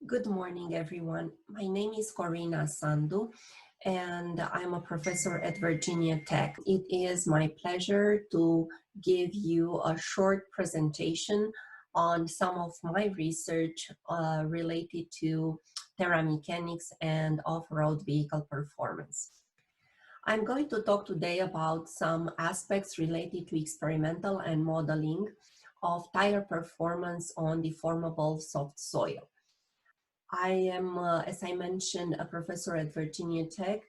Good morning, everyone. My name is Corina Sandu, and I'm a professor at Virginia Tech. It is my pleasure to give you a short presentation on some of my research related to Terramechanics and off-road vehicle performance. I'm going to talk today about some aspects related to experimental and modeling of tire performance on deformable soft soil. I am, as I mentioned, a professor at Virginia Tech.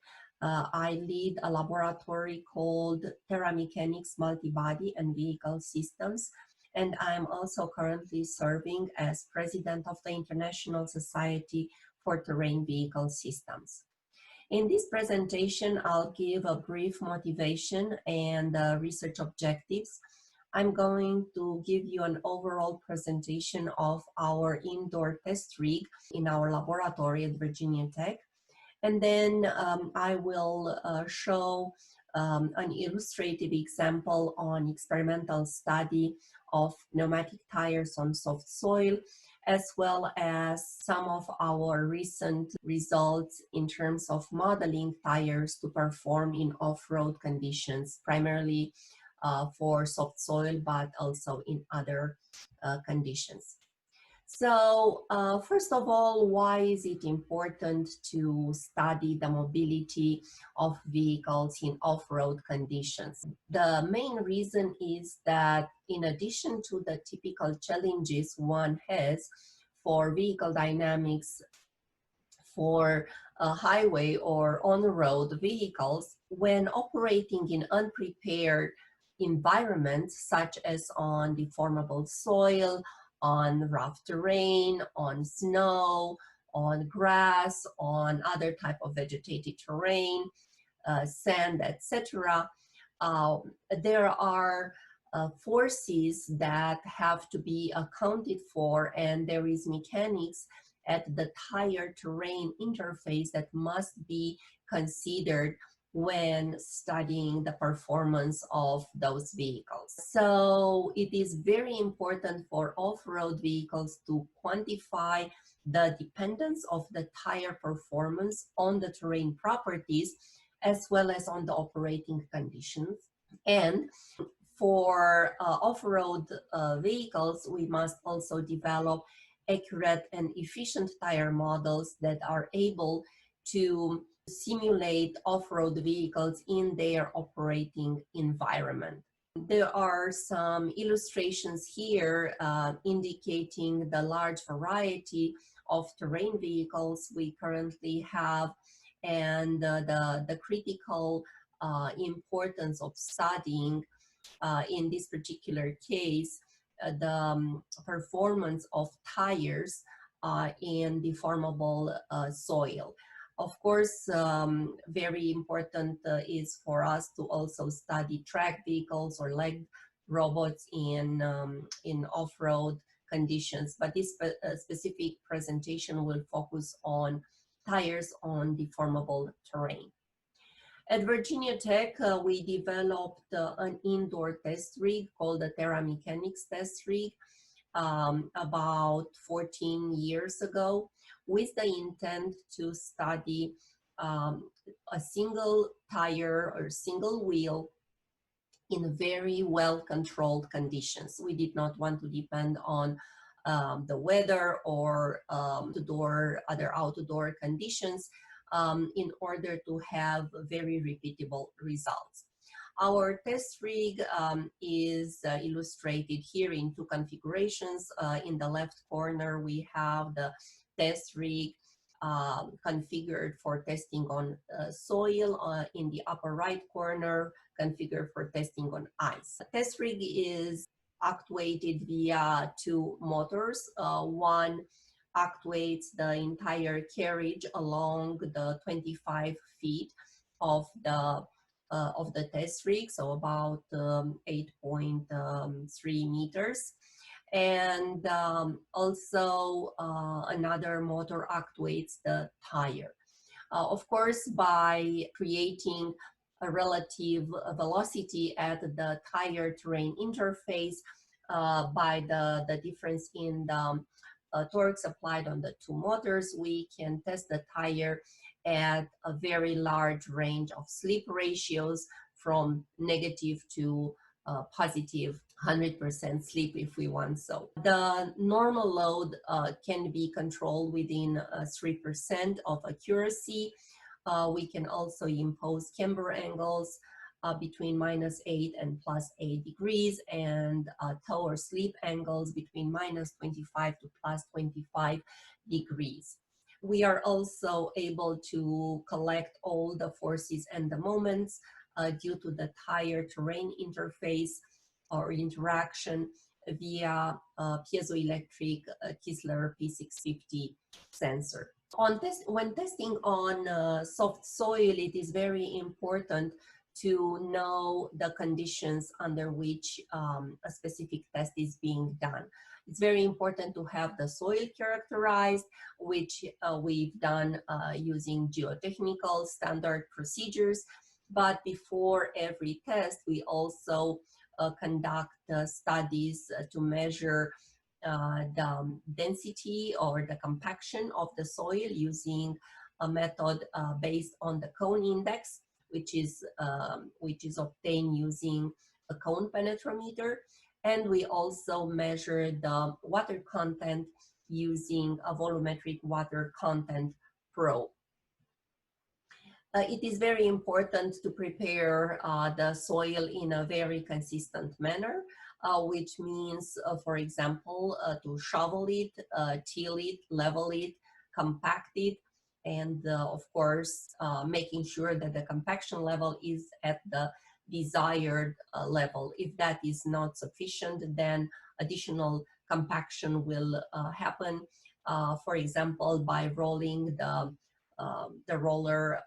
I lead a laboratory called Terramechanics Multibody and Vehicle Systems, and I'm also currently serving as president of the International Society for Terrain Vehicle Systems. In this presentation, I'll give a brief motivation and research objectives. I'm going to give you an overall presentation of our indoor test rig in our laboratory at Virginia Tech. And then I will show an illustrative example on experimental study of pneumatic tires on soft soil, as well as some of our recent results in terms of modeling tires to perform in off-road conditions, primarily for soft soil, but also in other conditions. So first of all, why is it important to study the mobility of vehicles in off-road conditions? The main reason is that in addition to the typical challenges one has for vehicle dynamics for highway or on-road vehicles, when operating in unprepared environments such as on deformable soil, on rough terrain, on snow, on grass, on other type of vegetated terrain, sand, etc. There are forces that have to be accounted for, and there is mechanics at the tire terrain interface that must be considered when studying the performance of those vehicles. So it is very important for off-road vehicles to quantify the dependence of the tire performance on the terrain properties as well as on the operating conditions. And for off-road vehicles, we must also develop accurate and efficient tire models that are able to simulate off-road vehicles in their operating environment. There are some illustrations here indicating the large variety of terrain vehicles we currently have and the critical importance of studying in this particular case the performance of tires in deformable soil. Of course, very important is for us to also study track vehicles or leg robots in off-road conditions, but this specific presentation will focus on tires on deformable terrain. At Virginia Tech, we developed an indoor test rig called the Terramechanics test rig about 14 years ago, with the intent to study a single tire or single wheel in very well-controlled conditions. We did not want to depend on the weather or other outdoor conditions in order to have very repeatable results. Our test rig is illustrated here in two configurations. In the left corner, we have the test rig configured for testing on soil. In the upper right corner, configured for testing on ice. The test rig is actuated via two motors. One actuates the entire carriage along the 25 feet of the test rig, so about 8.3 meters. And also another motor actuates the tire. Of course, by creating a relative velocity at the tire terrain interface by the difference in the torques applied on the two motors, we can test the tire at a very large range of slip ratios from negative to positive 100% slip if we want so. The normal load can be controlled within 3% of accuracy. We can also impose camber angles between -8 and +8 degrees, and toe or slip angles between -25 to +25 degrees. We are also able to collect all the forces and the moments due to the tire terrain interface or interaction via piezoelectric Kistler P650 sensor. When testing on soft soil, it is very important to know the conditions under which a specific test is being done. It's very important to have the soil characterized, which we've done using geotechnical standard procedures. But before every test, we also conduct studies to measure the density or the compaction of the soil using a method based on the cone index, which is obtained using a cone penetrometer. And we also measure the water content using a volumetric water content probe. It is very important to prepare the soil in a very consistent manner, which means, for example, to shovel it, till it, level it, compact it, and of course, making sure that the compaction level is at the desired level. If that is not sufficient, then additional compaction will happen, for example, by rolling the roller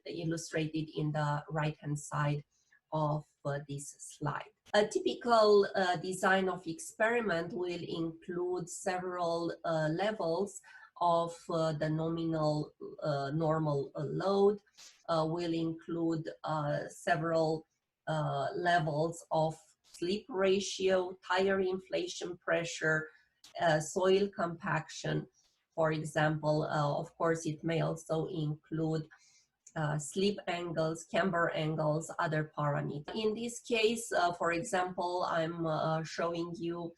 illustrated in the right-hand side of this slide. A typical design of experiment will include several levels of the nominal normal load, will include several levels of slip ratio, tire inflation pressure, soil compaction. For example, of course, it may also include slip angles, camber angles, other parameters. In this case, for example, I'm showing you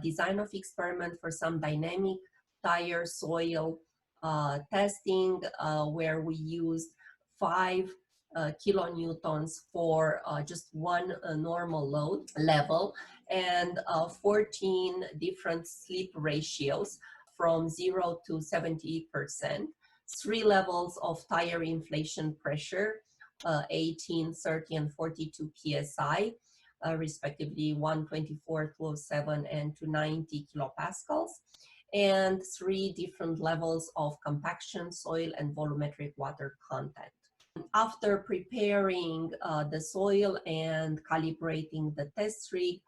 design of experiment for some dynamic tire soil testing where we used 5 kilonewtons for just one normal load level and 14 different slip ratios from 0 to 70%, 3 levels of tire inflation pressure, 18, 30, and 42 psi, respectively 124, 207, and 290 kilopascals, and 3 different levels of compaction, soil, and volumetric water content. After preparing the soil and calibrating the test rig,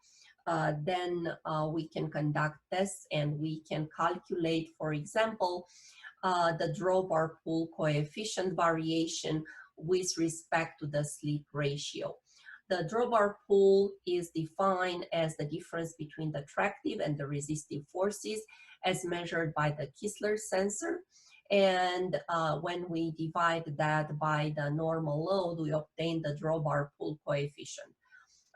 then we can conduct tests and we can calculate, for example, the drawbar pull coefficient variation with respect to the slip ratio. The drawbar pull is defined as the difference between the tractive and the resistive forces as measured by the Kistler sensor. And when we divide that by the normal load, we obtain the drawbar pull coefficient.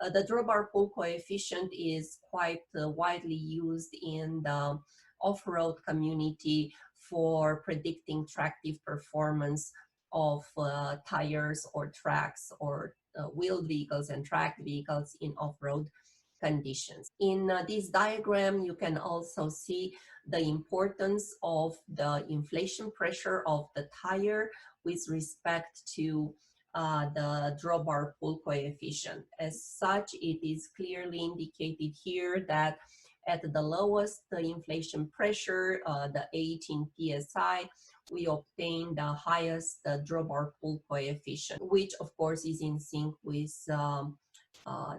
The drawbar pull coefficient is quite widely used in the off-road community for predicting tractive performance of tires or tracks or wheeled vehicles and tracked vehicles in off-road conditions. In this diagram, you can also see the importance of the inflation pressure of the tire with respect to the drawbar pull coefficient. As such, it is clearly indicated here that at the lowest inflation pressure, the 18 psi, we obtain the highest drawbar pull coefficient, which of course is in sync with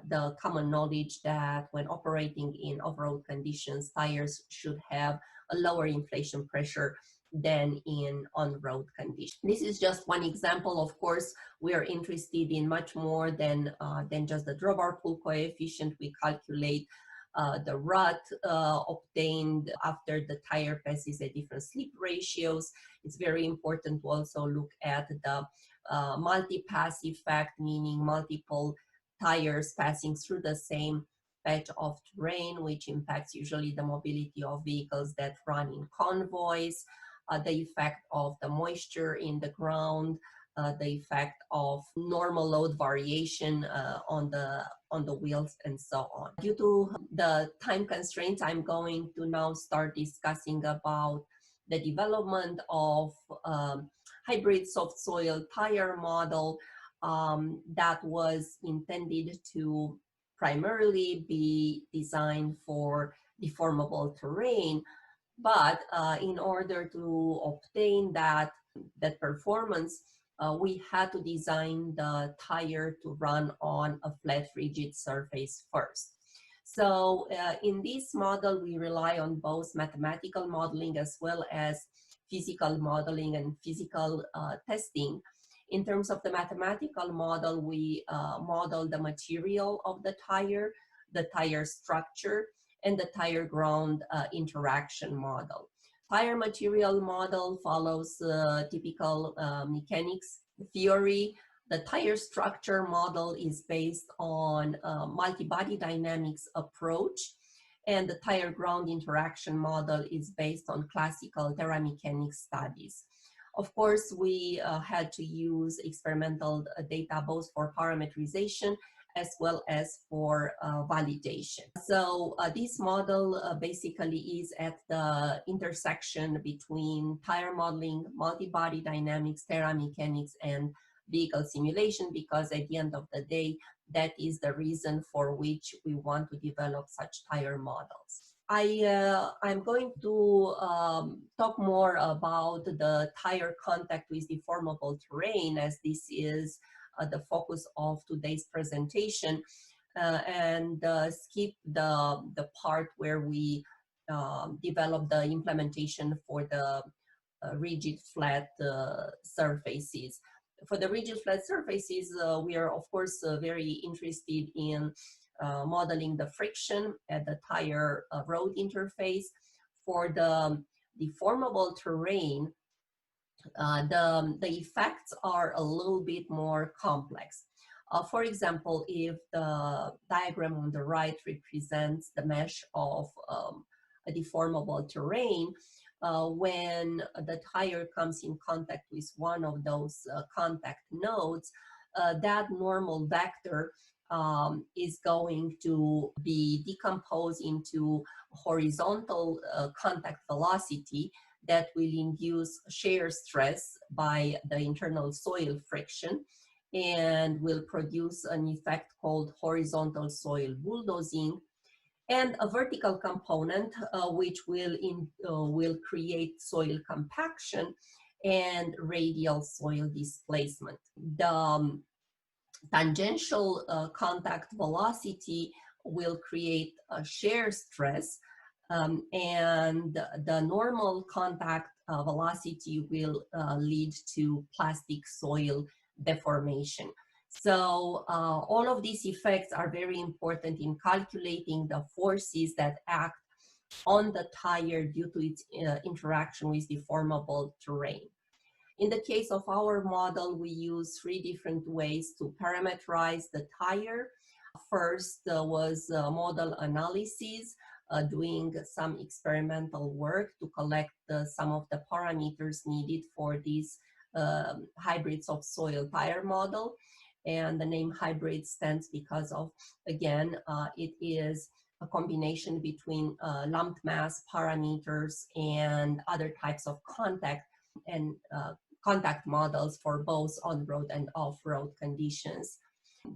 the common knowledge that when operating in off-road conditions, tires should have a lower inflation pressure than in on-road conditions. This is just one example. Of course, we are interested in much more than just the drawbar pull coefficient. We calculate the rut obtained after the tire passes at different slip ratios. It's very important to also look at the multi-pass effect, meaning multiple tires passing through the same patch of terrain, which impacts usually the mobility of vehicles that run in convoys, the effect of the moisture in the ground, the effect of normal load variation on the wheels, and so on. Due to the time constraints, I'm going to now start discussing about the development of hybrid soft soil tire model that was intended to primarily be designed for deformable terrain. But in order to obtain that performance, we had to design the tire to run on a flat rigid surface first. So in this model, we rely on both mathematical modeling as well as physical modeling and physical testing. In terms of the mathematical model, we model the material of the tire structure, and the tire ground interaction model. Tire material model follows typical mechanics theory. The tire structure model is based on multi-body dynamics approach, and the tire ground interaction model is based on classical Terramechanics studies. Of course, we had to use experimental data both for parameterization as well as for validation. So this model basically is at the intersection between tire modeling, multi-body dynamics, Terramechanics, and vehicle simulation, because at the end of the day, that is the reason for which we want to develop such tire models. I'm going to talk more about the tire contact with deformable terrain, as this is the focus of today's presentation, and skip the part where we develop the implementation for the rigid flat surfaces. For the rigid flat surfaces, we are of course very interested in modeling the friction at the tire road interface. For the deformable terrain, the effects are a little bit more complex. For example, if the diagram on the right represents the mesh of a deformable terrain, when the tire comes in contact with one of those contact nodes, that normal vector is going to be decomposed into horizontal contact velocity that will induce shear stress by the internal soil friction and will produce an effect called horizontal soil bulldozing, and a vertical component which will create soil compaction and radial soil displacement. The tangential contact velocity will create a shear stress, and the normal contact velocity will lead to plastic soil deformation. So all of these effects are very important in calculating the forces that act on the tire due to its interaction with deformable terrain. In the case of our model, we use 3 different ways to parameterize the tire. First was model analysis, doing some experimental work to collect some of the parameters needed for this hybrid soft soil tire model. And the name hybrid stands because of, again, it is a combination between lumped mass parameters and other types of contact and contact models for both on-road and off-road conditions.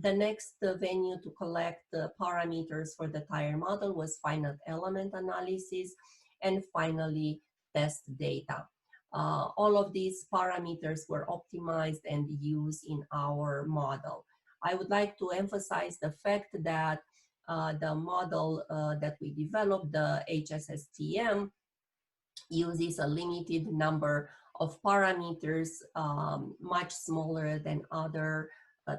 The next venue to collect the parameters for the tire model was finite element analysis, and finally test data. All of these parameters were optimized and used in our model. I would like to emphasize the fact that the model that we developed, the HSSTM, uses a limited number of parameters, much smaller than other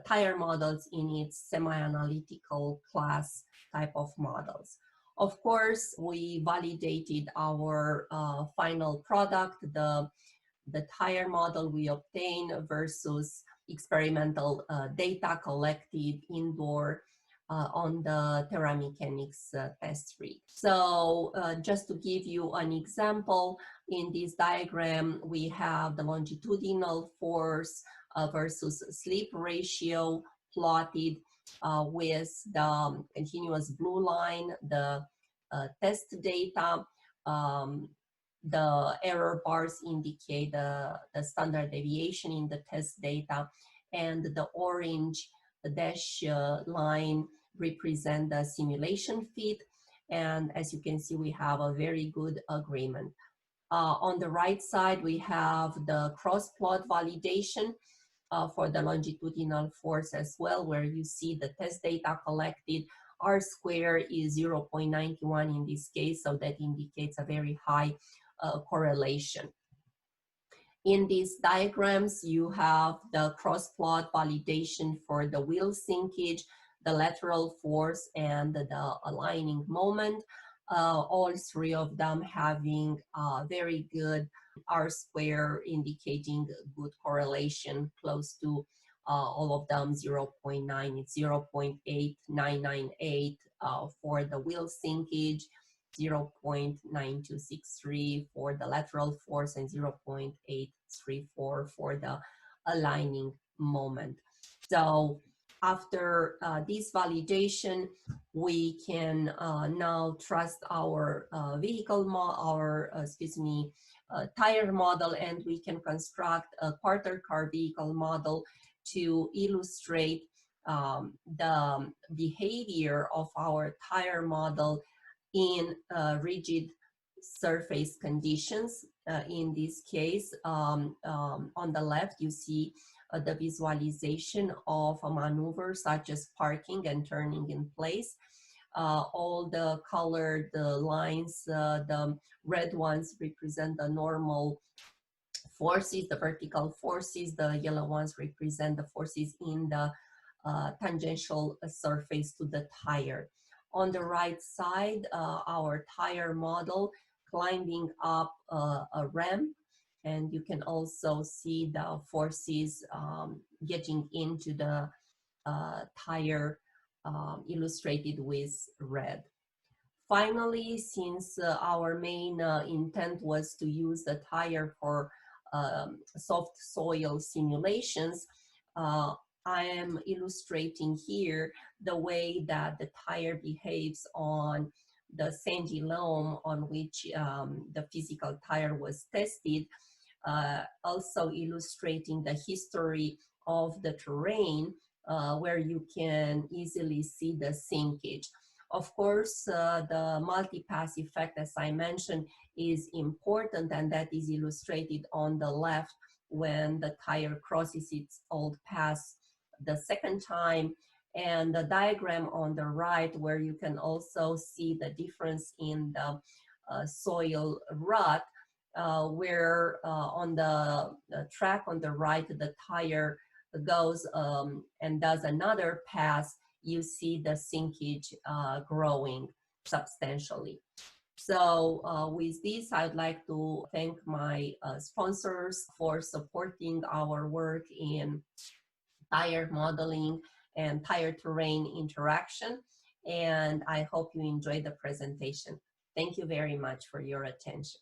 tire models in its semi-analytical class type of models. Of course, we validated our final product, the tire model we obtained versus experimental data collected indoor on the Terramechanics test rig. So just to give you an example, in this diagram, we have the longitudinal force versus slip ratio plotted with the continuous blue line, the test data. The error bars indicate the standard deviation in the test data, and the orange dash line represent the simulation fit. And as you can see, we have a very good agreement. On the right side, we have the cross-plot validation for the longitudinal force as well, where you see the test data collected. R square is 0.91 in this case, so that indicates a very high correlation. In these diagrams, you have the cross-plot validation for the wheel sinkage, the lateral force, and the aligning moment. All three of them having very good R square, indicating good correlation, close to all of them 0.9, it's 0.8998 for the wheel sinkage, 0.9263 for the lateral force, and 0.834 for the aligning moment. So after this validation, we can now trust our tire model, and we can construct a quarter car vehicle model to illustrate the behavior of our tire model in rigid surface conditions. In this case, on the left, you see the visualization of a maneuver such as parking and turning in place. All the colored lines, the red ones represent the normal forces, the vertical forces. The yellow ones represent the forces in the tangential surface to the tire. On the right side, our tire model climbing up a ramp, and you can also see the forces getting into the tire illustrated with red. Finally, since our main intent was to use the tire for soft soil simulations, I am illustrating here the way that the tire behaves on the sandy loam on which the physical tire was tested, also illustrating the history of the terrain where you can easily see the sinkage. Of course, the multipass effect, as I mentioned, is important, and that is illustrated on the left when the tire crosses its old pass the second time, and the diagram on the right where you can also see the difference in the soil rut, where on the track on the right, the tire goes and does another pass, you see the sinkage growing substantially. So with this, I'd like to thank my sponsors for supporting our work in tire modeling and tire terrain interaction. And I hope you enjoyed the presentation. Thank you very much for your attention.